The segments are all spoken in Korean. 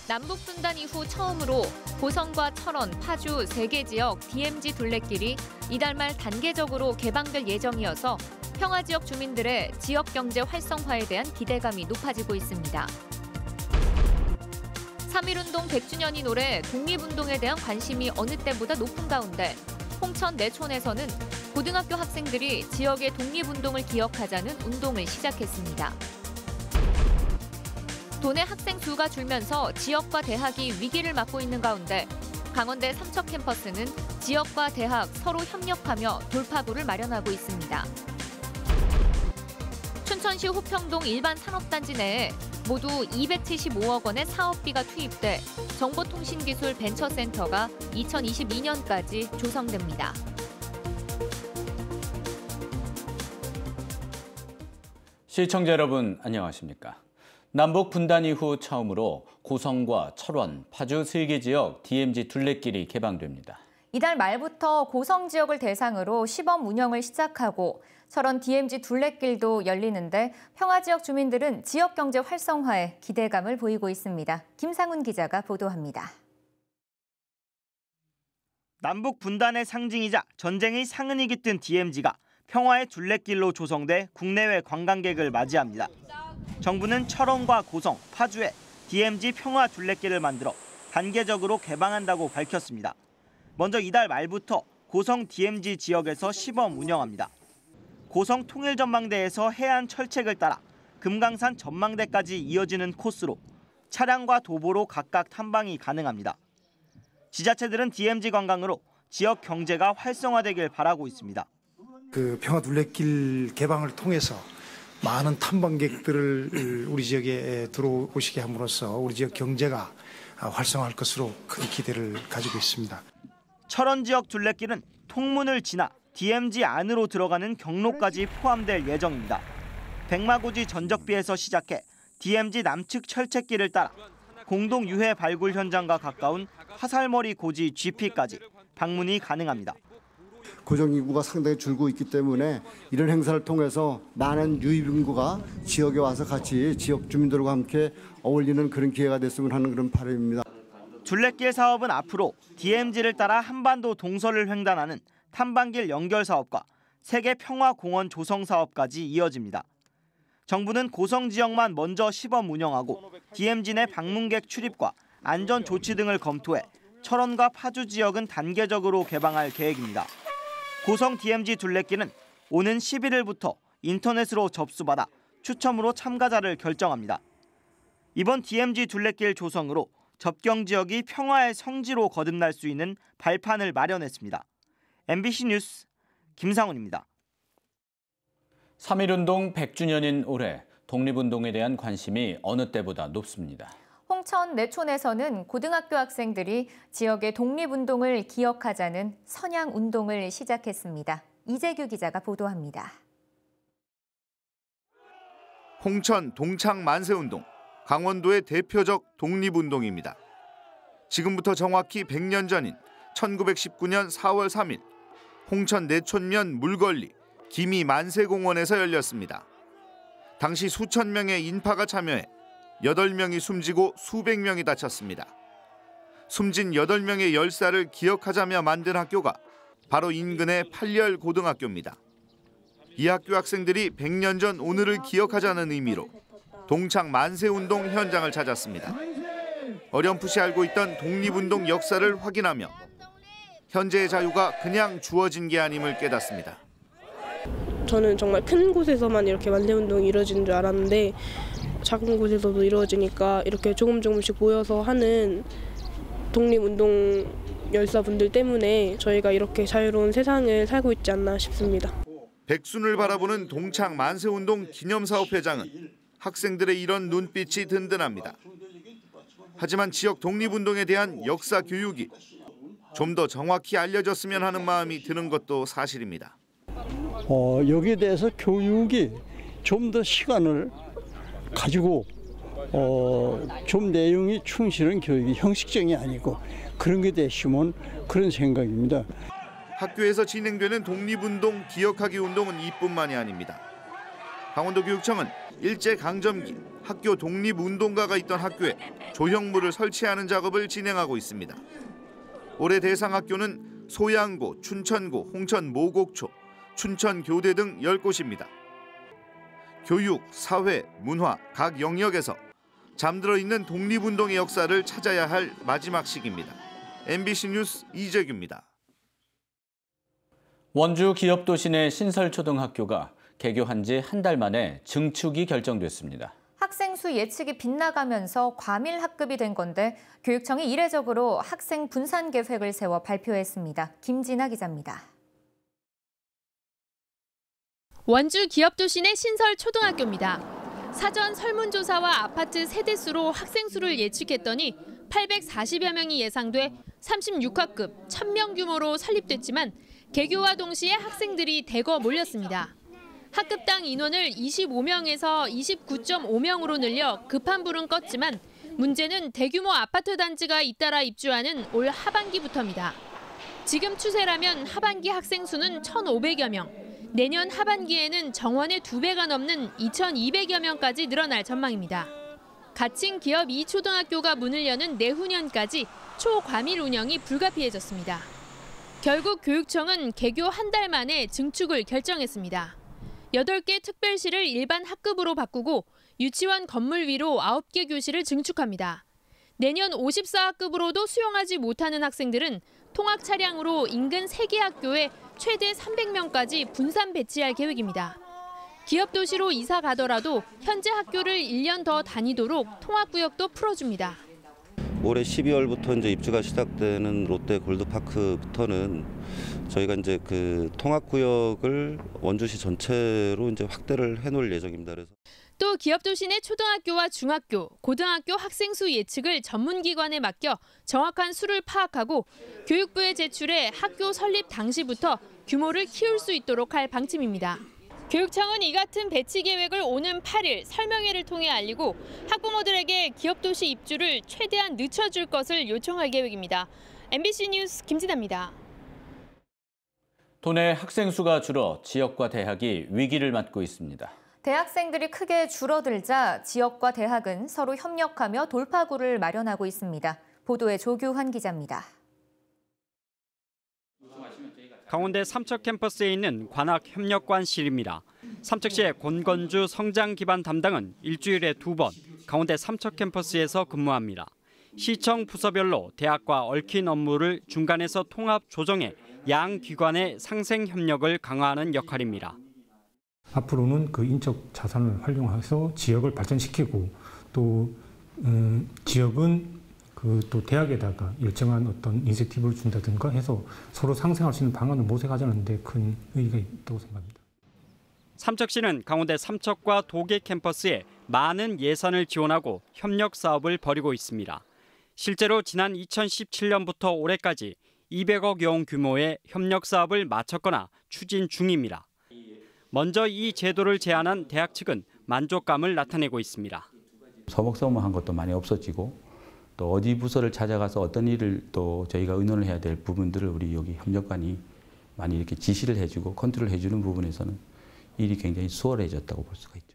남북 분단 이후 처음으로 고성과 철원, 파주 3개 지역 DMZ 둘레길이 이달 말 단계적으로 개방될 예정이어서 평화 지역 주민들의 지역 경제 활성화에 대한 기대감이 높아지고 있습니다. 3.1운동 100주년인 올해 독립운동에 대한 관심이 어느 때보다 높은 가운데 홍천 내촌에서는 고등학교 학생들이 지역의 독립운동을 기억하자는 운동을 시작했습니다. 도내 학생 수가 줄면서 지역과 대학이 위기를 맞고 있는 가운데 강원대 삼척 캠퍼스는 지역과 대학 서로 협력하며 돌파구를 마련하고 있습니다. 춘천시 호평동 일반 산업단지 내에 모두 275억 원의 사업비가 투입돼 정보통신기술 벤처센터가 2022년까지 조성됩니다. 시청자 여러분 안녕하십니까? 남북 분단 이후 처음으로 고성과 철원, 파주 3개 지역 DMZ 둘레길이 개방됩니다. 이달 말부터 고성 지역을 대상으로 시범 운영을 시작하고 철원 DMZ 둘레길도 열리는데 평화 지역 주민들은 지역 경제 활성화에 기대감을 보이고 있습니다. 김상훈 기자가 보도합니다. 남북 분단의 상징이자 전쟁의 상흔이 깃든 DMZ가 평화의 둘레길로 조성돼 국내외 관광객을 맞이합니다. 정부는 철원과 고성, 파주에 DMZ 평화 둘레길을 만들어 단계적으로 개방한다고 밝혔습니다. 먼저 이달 말부터 고성 DMZ 지역에서 시범 운영합니다. 고성 통일전망대에서 해안 철책을 따라 금강산 전망대까지 이어지는 코스로 차량과 도보로 각각 탐방이 가능합니다. 지자체들은 DMZ 관광으로 지역 경제가 활성화되길 바라고 있습니다. 평화 둘레길 개방을 통해서 많은 탐방객들을 우리 지역에 들어오시게 함으로써 우리 지역 경제가 활성화할 것으로 큰 기대를 가지고 있습니다. 철원 지역 둘레길은 통문을 지나 DMZ 안으로 들어가는 경로까지 포함될 예정입니다. 백마고지 전적비에서 시작해 DMZ 남측 철책길을 따라 공동 유해 발굴 현장과 가까운 화살머리 고지 GP까지 방문이 가능합니다. 고정 인구가 상당히 줄고 있기 때문에 이런 행사를 통해서 많은 유입 인구가 지역에 와서 같이 지역 주민들과 함께 어울리는 그런 기회가 됐으면 하는 그런 바람입니다. 둘레길 사업은 앞으로 DMZ를 따라 한반도 동서를 횡단하는 탐방길 연결 사업과 세계 평화공원 조성 사업까지 이어집니다. 정부는 고성 지역만 먼저 시범 운영하고 DMZ 내 방문객 출입과 안전 조치 등을 검토해 철원과 파주 지역은 단계적으로 개방할 계획입니다. 고성 DMZ 둘레길은 오는 11일부터 인터넷으로 접수받아 추첨으로 참가자를 결정합니다. 이번 DMZ 둘레길 조성으로 접경 지역이 평화의 성지로 거듭날 수 있는 발판을 마련했습니다. MBC 뉴스 김상훈입니다. 3.1운동 100주년인 올해 독립운동에 대한 관심이 어느 때보다 높습니다. 홍천 내촌에서는 고등학교 학생들이 지역의 독립운동을 기억하자는 선양운동을 시작했습니다. 이재규 기자가 보도합니다. 홍천 동창 만세운동, 강원도의 대표적 독립운동입니다. 지금부터 정확히 100년 전인 1919년 4월 3일 홍천 내촌면 물걸리 기미 만세공원에서 열렸습니다. 당시 수천 명의 인파가 참여해 8명이 숨지고 수백 명이 다쳤습니다. 숨진 8명의 열사를 기억하자며 만든 학교가 바로 인근의 팔열 고등학교입니다. 이 학교 학생들이 100년 전 오늘을 기억하자는 의미로 동창 만세운동 현장을 찾았습니다. 어렴풋이 알고 있던 독립운동 역사를 확인하며 현재의 자유가 그냥 주어진 게 아님을 깨닫습니다. 저는 정말 큰 곳에서만 이렇게 만세운동이 이루어지는 줄 알았는데 작은 곳에서도 이루어지니까 이렇게 조금씩 모여서 하는 독립운동 열사분들 때문에 저희가 이렇게 자유로운 세상을 살고 있지 않나 싶습니다. 백순을 바라보는 동창 만세운동 기념사업회장은 학생들의 이런 눈빛이 든든합니다. 하지만 지역 독립운동에 대한 역사 교육이 좀 더 정확히 알려졌으면 하는 마음이 드는 것도 사실입니다. 여기에 대해서 교육이 좀 더 시간을 가지고 좀 내용이 충실한 교육이 형식적이 아니고 그런 게 됐으면 그런 생각입니다. 학교에서 진행되는 독립운동 기억하기 운동은 이뿐만이 아닙니다. 강원도교육청은 일제강점기 학교 독립운동가가 있던 학교에 조형물을 설치하는 작업을 진행하고 있습니다. 올해 대상 학교는 소양고, 춘천고, 홍천 모곡초, 춘천교대 등 10곳입니다. 교육, 사회, 문화 각 영역에서 잠들어 있는 독립운동의 역사를 찾아야 할 마지막 시기입니다. MBC 뉴스 이재규입니다. 원주 기업도시 내 신설초등학교가 개교한 지 한 달 만에 증축이 결정됐습니다. 학생 수 예측이 빗나가면서 과밀 학급이 된 건데 교육청이 이례적으로 학생 분산 계획을 세워 발표했습니다. 김진아 기자입니다. 원주 기업도시 내 신설초등학교입니다. 사전 설문조사와 아파트 세대수로 학생 수를 예측했더니 840여 명이 예상돼 36학급 1000명 규모로 설립됐지만 개교와 동시에 학생들이 대거 몰렸습니다. 학급당 인원을 25명에서 29.5명으로 늘려 급한 불은 껐지만 문제는 대규모 아파트 단지가 잇따라 입주하는 올 하반기부터입니다. 지금 추세라면 하반기 학생 수는 1,500여 명, 내년 하반기에는 정원의 2배가 넘는 2,200여 명까지 늘어날 전망입니다. 갇힌 기업 2초등학교가 문을 여는 내후년까지 초과밀 운영이 불가피해졌습니다. 결국 교육청은 개교 한 달 만에 증축을 결정했습니다. 8개 특별시를 일반 학급으로 바꾸고 유치원 건물 위로 9개 교실을 증축합니다. 내년 54학급으로도 수용하지 못하는 학생들은 통학 차량으로 인근 3개 학교에 최대 300명까지 분산 배치할 계획입니다. 기업도시로 이사 가더라도 현재 학교를 1년 더 다니도록 통학구역도 풀어줍니다. 올해 12월부터 이제 입주가 시작되는 롯데 골드파크부터는 저희가 이제 그 통학구역을 원주시 전체로 이제 확대를 해놓을 예정입니다. 그래서 또 기업도시 내 초등학교와 중학교, 고등학교 학생 수 예측을 전문기관에 맡겨 정확한 수를 파악하고 교육부에 제출해 학교 설립 당시부터 규모를 키울 수 있도록 할 방침입니다. 교육청은 이 같은 배치 계획을 오는 8일 설명회를 통해 알리고 학부모들에게 기업도시 입주를 최대한 늦춰줄 것을 요청할 계획입니다. MBC 뉴스 김진아입니다. 도내 학생 수가 줄어 지역과 대학이 위기를 맞고 있습니다. 대학생들이 크게 줄어들자 지역과 대학은 서로 협력하며 돌파구를 마련하고 있습니다. 보도에 조규환 기자입니다. 강원대 삼척 캠퍼스에 있는 관악협력관실입니다. 삼척시의 권건주 성장 기반 담당은 일주일에 2번 강원대 삼척 캠퍼스에서 근무합니다. 시청 부서별로 대학과 얽힌 업무를 중간에서 통합 조정해 양 기관의 상생 협력을 강화하는 역할입니다. 앞으로는 그 인적 자산을 활용해서 지역을 발전시키고 또 지역은 또 대학에다가 일정한 어떤 인센티브를 준다든가 해서 서로 상생할 수 있는 방안을 모색하자는 데 큰 의의가 있다고 생각합니다. 삼척시는 강원대 삼척과 도계 캠퍼스에 많은 예산을 지원하고 협력 사업을 벌이고 있습니다. 실제로 지난 2017년부터 올해까지 200억 원 규모의 협력 사업을 마쳤거나 추진 중입니다. 먼저 이 제도를 제안한 대학 측은 만족감을 나타내고 있습니다. 서먹서먹한 것도 많이 없어지고 또 어디 부서를 찾아가서 어떤 일을 또 저희가 의논을 해야 될 부분들을 우리 여기 협력관이 많이 이렇게 지시를 해주고 컨트롤 해주는 부분에서는 일이 굉장히 수월해졌다고 볼 수가 있죠.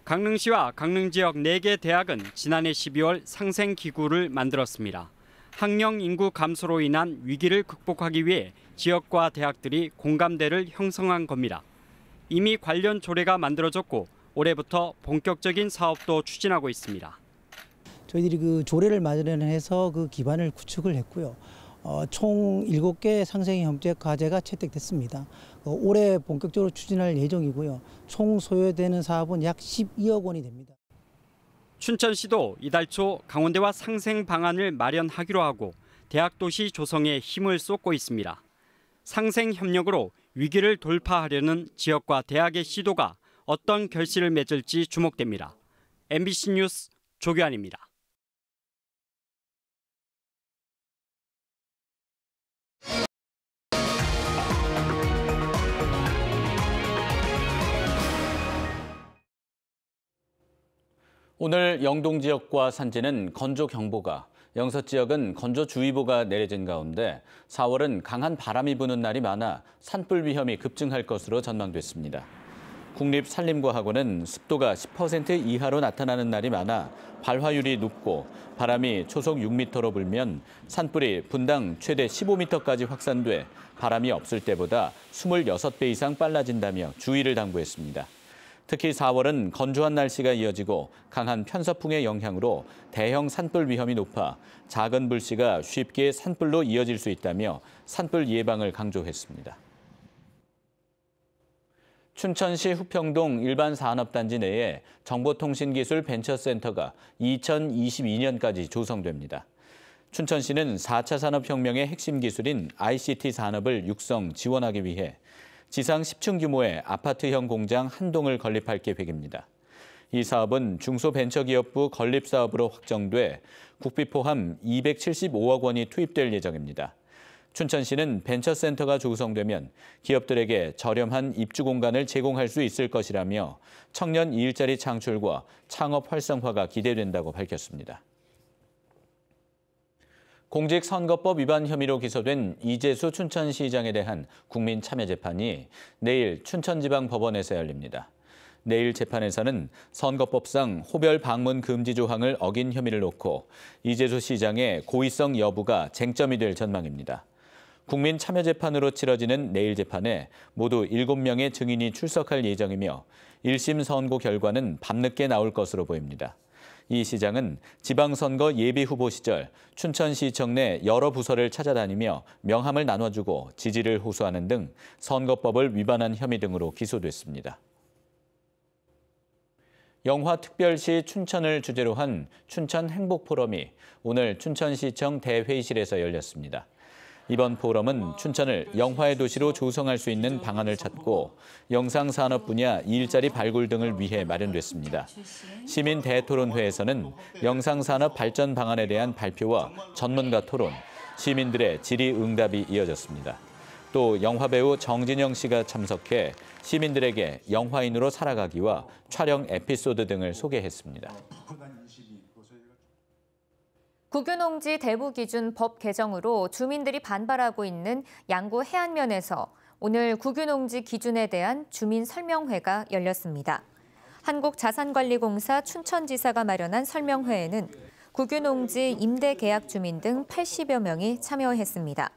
강릉시와 강릉 지역 4개 대학은 지난해 12월 상생기구를 만들었습니다. 학령 인구 감소로 인한 위기를 극복하기 위해 지역과 대학들이 공감대를 형성한 겁니다. 이미 관련 조례가 만들어졌고 올해부터 본격적인 사업도 추진하고 있습니다. 저희들이 그 조례를 마련해서 그 기반을 구축을 했고요. 총 7개 상생 협력 과제가 채택됐습니다. 올해 본격적으로 추진할 예정이고요. 총 소요되는 사업은 약 12억 원이 됩니다. 춘천시도 이달 초 강원대와 상생 방안을 마련하기로 하고 대학 도시 조성에 힘을 쏟고 있습니다. 상생 협력으로 위기를 돌파하려는 지역과 대학의 시도가 어떤 결실을 맺을지 주목됩니다. MBC 뉴스 조규환입니다. 오늘 영동 지역과 산지는 건조경보가, 영서 지역은 건조주의보가 내려진 가운데 4월은 강한 바람이 부는 날이 많아 산불 위험이 급증할 것으로 전망됐습니다. 국립산림과학원은 습도가 10% 이하로 나타나는 날이 많아 발화율이 높고 바람이 초속 6m로 불면 산불이 분당 최대 15m까지 확산돼 바람이 없을 때보다 26배 이상 빨라진다며 주의를 당부했습니다. 특히 4월은 건조한 날씨가 이어지고 강한 편서풍의 영향으로 대형 산불 위험이 높아 작은 불씨가 쉽게 산불로 이어질 수 있다며 산불 예방을 강조했습니다. 춘천시 후평동 일반산업단지 내에 정보통신기술 벤처센터가 2022년까지 조성됩니다. 춘천시는 4차 산업혁명의 핵심 기술인 ICT 산업을 육성 지원하기 위해 지상 10층 규모의 아파트형 공장 한 동을 건립할 계획입니다. 이 사업은 중소벤처기업부 건립사업으로 확정돼 국비 포함 275억 원이 투입될 예정입니다. 춘천시는 벤처센터가 조성되면 기업들에게 저렴한 입주 공간을 제공할 수 있을 것이라며 청년 일자리 창출과 창업 활성화가 기대된다고 밝혔습니다. 공직선거법 위반 혐의로 기소된 이재수 춘천시장에 대한 국민참여재판이 내일 춘천지방법원에서 열립니다. 내일 재판에서는 선거법상 호별 방문 금지 조항을 어긴 혐의를 놓고 이재수 시장의 고의성 여부가 쟁점이 될 전망입니다. 국민참여재판으로 치러지는 내일 재판에 모두 7명의 증인이 출석할 예정이며 1심 선고 결과는 밤늦게 나올 것으로 보입니다. 이 시장은 지방선거 예비후보 시절 춘천시청 내 여러 부서를 찾아다니며 명함을 나눠주고 지지를 호소하는 등 선거법을 위반한 혐의 등으로 기소됐습니다. 영화특별시 춘천을 주제로 한 춘천 행복포럼이 오늘 춘천시청 대회의실에서 열렸습니다. 이번 포럼은 춘천을 영화의 도시로 조성할 수 있는 방안을 찾고 영상산업 분야 일자리 발굴 등을 위해 마련됐습니다. 시민 대토론회에서는 영상산업 발전 방안에 대한 발표와 전문가 토론, 시민들의 질의응답이 이어졌습니다. 또 영화배우 정진영 씨가 참석해 시민들에게 영화인으로 살아가기와 촬영 에피소드 등을 소개했습니다. 국유농지 대부기준 법 개정으로 주민들이 반발하고 있는 양구 해안면에서 오늘 국유농지 기준에 대한 주민 설명회가 열렸습니다. 한국자산관리공사 춘천지사가 마련한 설명회에는 국유농지 임대계약 주민 등 80여 명이 참여했습니다.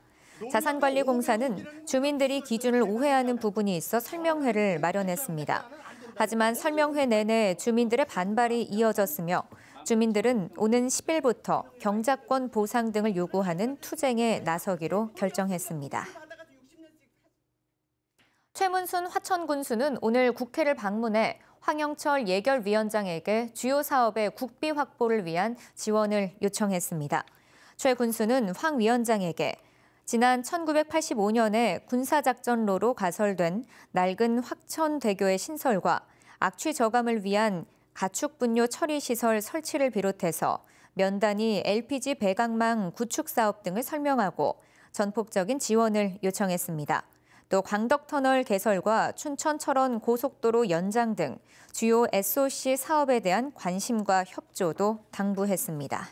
자산관리공사는 주민들이 기준을 오해하는 부분이 있어 설명회를 마련했습니다. 하지만 설명회 내내 주민들의 반발이 이어졌으며 주민들은 오는 10일부터 경작권 보상 등을 요구하는 투쟁에 나서기로 결정했습니다. 최문순 화천군수는 오늘 국회를 방문해 황영철 예결위원장에게 주요 사업의 국비 확보를 위한 지원을 요청했습니다. 최 군수는 황 위원장에게 지난 1985년에 군사작전로로 가설된 낡은 확천대교의 신설과 악취 저감을 위한 가축분뇨 처리시설 설치를 비롯해서 면단위 LPG 배강망 구축 사업 등을 설명하고 전폭적인 지원을 요청했습니다. 또 광덕터널 개설과 춘천-철원 고속도로 연장 등 주요 SOC 사업에 대한 관심과 협조도 당부했습니다.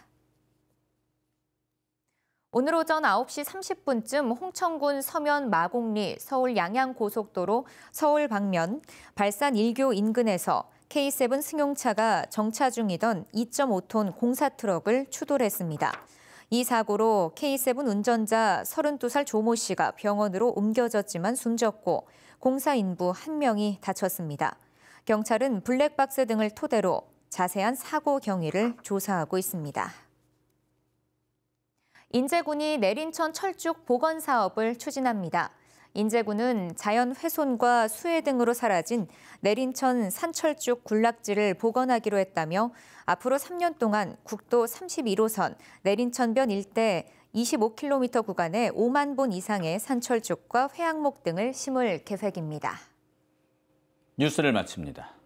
오늘 오전 9시 30분쯤 홍천군 서면 마곡리 서울 양양고속도로 서울 방면 발산 1교 인근에서 K7 승용차가 정차 중이던 2.5톤 공사 트럭을 추돌했습니다. 이 사고로 K7 운전자 32살 조모 씨가 병원으로 옮겨졌지만 숨졌고 공사인부 1명이 다쳤습니다. 경찰은 블랙박스 등을 토대로 자세한 사고 경위를 조사하고 있습니다. 인제군이 내린천 철쭉 복원 사업을 추진합니다. 인제군은 자연 훼손과 수해 등으로 사라진 내린천 산철쭉 군락지를 복원하기로 했다며 앞으로 3년 동안 국도 31호선 내린천변 일대 25km 구간에 5만 본 이상의 산철쭉과 회양목 등을 심을 계획입니다. 뉴스를 마칩니다.